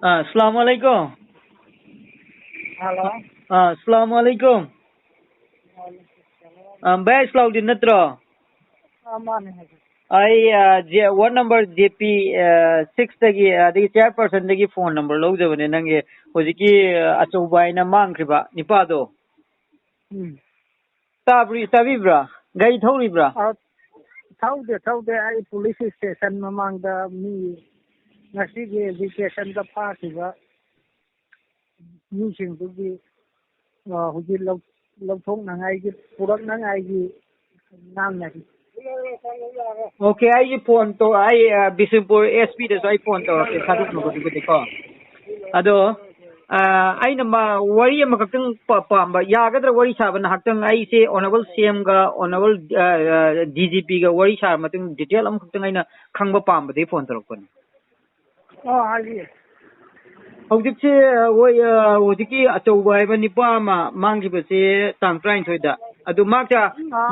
अस्सलाम वालेकुम। हेलो। अस्सलाम वालेकुम। भाई सलाउद्दीन नत्रो? माने है। आई वन नंबर जेपी 6 तगी अदगी चेयरपर्सन तगी फोन नंबर लौजबने नंगे होजिकी अचौबाइना मांगख्रिबा निपादो ताबिब्रा गाड़ी थौरिब्रा? थौदे आई पुलिस स्टेशन ममांगदा मी ngasiगे वेकेशन दा फाखिबा मिसिंगदुगी हुजि लौथोंनांगाइगी पुरकनांगाइगी नामनारि। ओके आई फोन तो आई बिशनपुर एसपी दसो आई फोन तो थादुक नगो अदो अꯩꯅ वरी अमखक्तंग पाamba यागद्र वरी साबन हक्तंग आइसे ऑनरेबल सीएम गा ऑनरेबल डीजीपी गा वरी सार मतंग डिटेल अमखक्तंग आइना खंगबा पाamba फोन तौरपने हाजी हौजिकसे वोय होजिकी अचौबा हाइबा निपा अमा मांगिबसे तांग 23 दा अदु माक्ता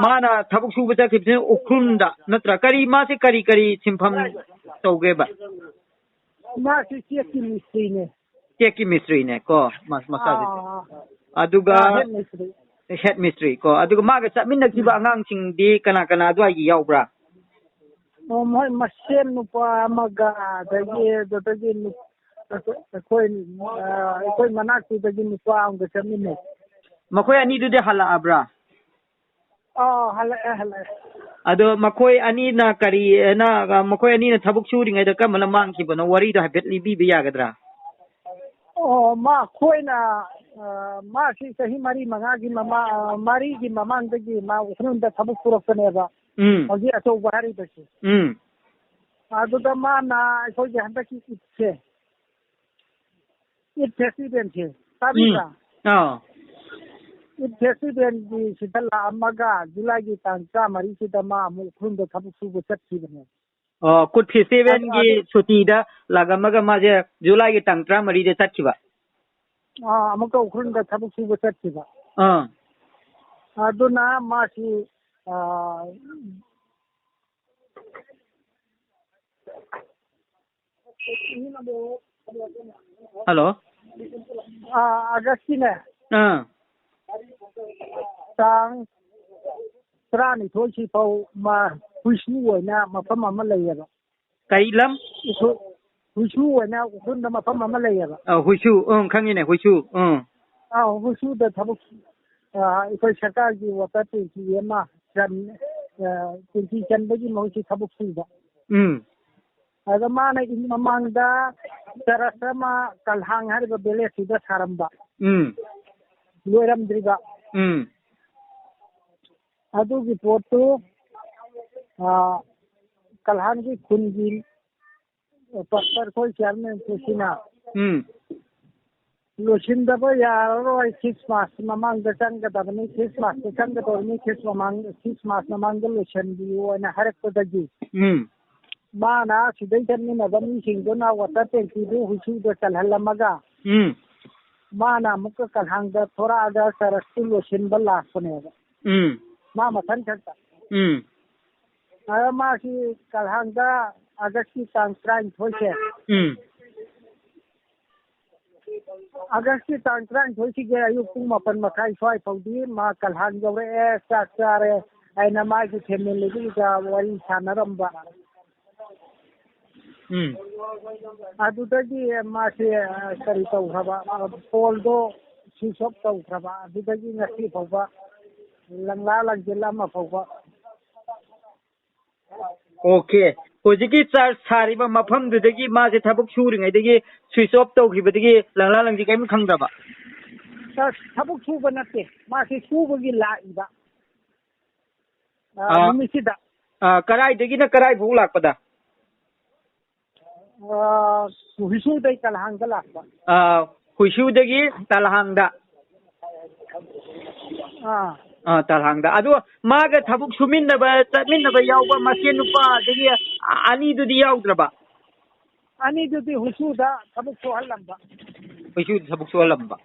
माना थबुक सुबा चखिबसे उखुंदा नत्रा करी मासे करी सिंफम तौगेबा मासे चेकी मिस्त्रीने चेकी मिस्त्रीने को मसाजे अदुगा हेड मिस्त्री को अदुगा मागा चमिन्नखिबा अंगांगसिंगदी कना कना अदुआगी यावब्रा मोय मसेन नुपा अमगा दगी कोई मनाक्तुदगी नुपा अमगा चमिन्ने मखोय अनिदुदे हलाअब्रा हलाए अदो मखोय अनीना करी ना मखोय अनीना थबुक सुरिङैदा कमला मांगखिबनो वरीदो हाइफेट लिबिबा यागद्रा मा खोइना मासी सही मरी मंगागी मरीगी ममांगदगी मा उखरुंदा थबुक पुरक्तनेबा हौजी अचौबा हारिबसे अदुदा माना अखोइगी हंदकी ईद फेस्टिवल से ताबिरा ईद फेस्टिवल की सिदला अमगा जुलाई की तांग 3 सिदा मा अमु उखरुंदा थबुक सुबा चटखिबने कुट फेस्टिवल की छुट्टीदा लागमगा माजे जुलाई की तांग 3 दे चटखिबा अमुका उखरुंदा थबुक सुबा चटखिबा अदुना मासी हेलो अगस्टिने तांग 12 फाउ मा हुइसु ओइना मफम अमा लैयबा कई लम हुइसु ओइना उखरुंदा मफम अमा लैयबा हुइसु खंगिने हुइसु हुइसु द थबुक इकोई सरकार की वाटर टैंकी एमा टैंकी चंबगी मौसी थबुक सुबा अदा माना इन ममांगदा तरसमा कलहांग हारिबा बेलेसिदा सारंबा लोरमद्रिबा अदुगी पोटु कलहांगी खुनगी पस्तर कोई चेयरमैन कुसिना लोसिंदबा यारोय 6 मास ममांगदा चंगदबनी 6 मास चंगदोरनी 6 मास ममांगदा लोसनबियो ना हरकदगी माना सिदै चन्मिनबा मिसिंगदोना वाटर टैंकी दु हुसुदो चलहलमगा माना मुक कलहांगदा थोड़ा आगा सरस्तु लोसिनबा लाखनेबा मा मथन खता मासी कलहांगदा अगस्ती तांग 23 से अगस्ती तांग 23 सिगे अयुक पुंग 4:30 स्वाय फौदी मा कलहांग जौरे चाक चारे आइना मागी फैमिलीगा वरी सानरंबा अदुदगी मासे करी तौखबा पोलदो स्विच तौखबा अदुदगी ngasi फौबा लंगला लंजिला मा फौबा ओके होजिकी चार्ज सारिबा मफमदुदगी मासे थबुक सुरिङैदगी स्विच ऑफ तौखिबदगी लंगला लंजि कैम खंगदबा थबुक सुबा नते मासे सुबगी लाइबा निमिसिदा कराइदगी कराइ भौ लाकपदा हुइसुदai कलहांगदा लाकपा हुइसुदगी तलहांगदा तलहांगदा अदो मागा थबुक सुमिन्नबा चमिन्नबा यावबा मसे नुपा दगी अनीदुदी यावद्रबा अनीदुदी हुइसुदा थबुक सोहलंबा हुइसु थबुक सोहलंबा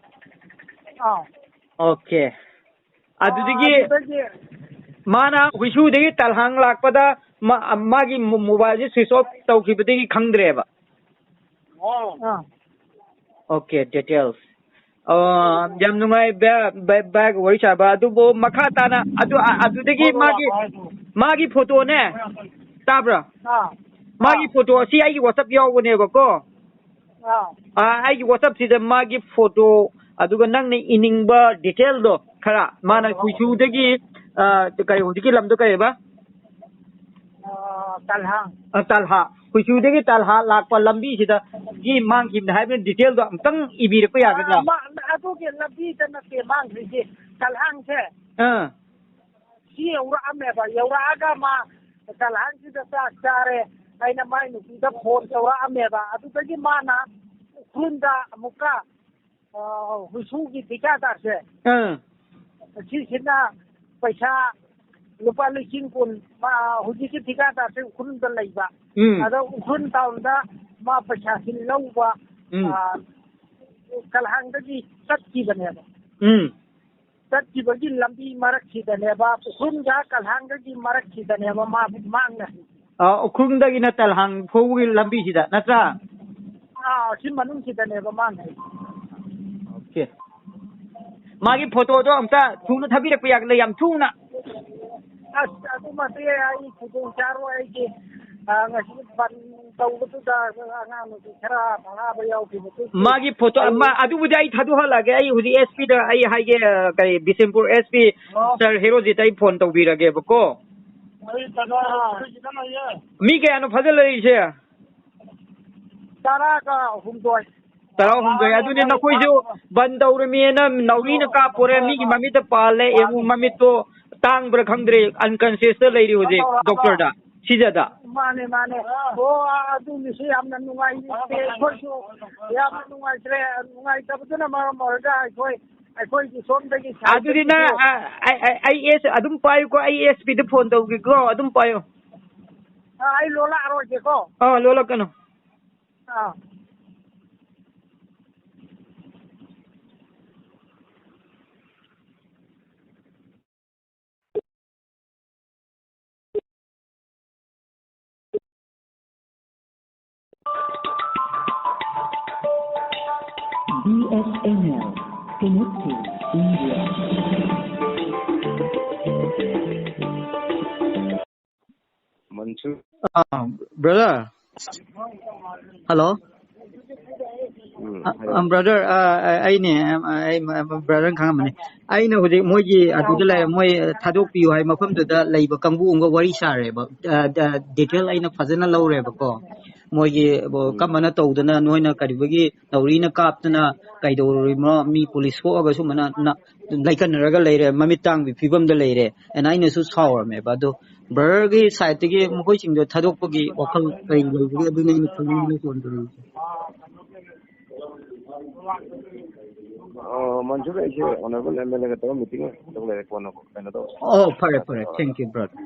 ओके अदुदगी माना हुइसुदगी तलहांग लाकपदा मागी मोबाइल स्विच ऑफ तौखिबदगी खंगद्रेबा Okay, details. Yam nungay bag wari chaba adubo makha tana adudagi magi photo ne tabra magi photo si ai WhatsApp yawne ba ko ai WhatsApp si da magi photo aduga nang ne iningba detail do khara mana kuisu dagi kai hudiki lam do kai ba talha kuisudagi talha lakpa lambi sida gi mangkim na haibin detail do amtang ibir pa yagadra adu ke lambi tan ke mang ri talhang se si eura ame ba eura aga ma talhang si da sa chare aina mai nu da phone eura ame ba adu tagi mana krunda muka husugi dikata se si sina paisa lupa lising kun ma hujiki dikata se krunda laiba ada ukun taunda ma paisa sin lauba kalhang dagi sakki bane ba sakki bagi lambi marak sidane ba ukun ga kalhang dagi marak sidane ba ma mangna ukun dagi na talhang phogi lambi sida natra si manung sidane ba mangna okay magi photo do amta thuna thabirak pa yagla yam thuna adu ma te ai photo charo ai ke ngasi ban tawdu da nganu khara ba yaw ki magi photo amma adu budai thadu halage ai hudi SP da ai haige kai Bisimpur SP sir Heroji tai phone tawbirage bako mi ke anu phajal ise tara ka humdoi tarau humdoi adu ne nakoi jo ban tawrami na nauri na ka pore mi ki mami ta pale emu mami to tang bra khangdre unconscious ta leiri huje doctor da sijada mane adu ni se amna nungai te khoisu yamna nungai tre nungai tabuna ma morga khoi ki som dagi adu na IS adum payu ko ISP de phone tawgi ko adum payu ai lola ro je ko lola kano BSNL connecting India. Mansu. Brother. Hello. Brother, I brother khamane. I know the moji adudala moy thadok piu hai mafam da laiba kangbu unga wari sare ba detail aina fazana lawre ba ko moji bo kamana tawdana noina karibagi tawrina kaptana kaidorimo mi police ko aga sumana na laikan raga leire mamitang bi phibam da leire and aina su sawer me ba do burgi side gi mokoi sing do thadok pagi wakal kai leibagi aduna ni khangni ko ndru Mansu ka ise honorable MLA ka to meeting ko to le ko no. Oh, perfect. Thank you, brother.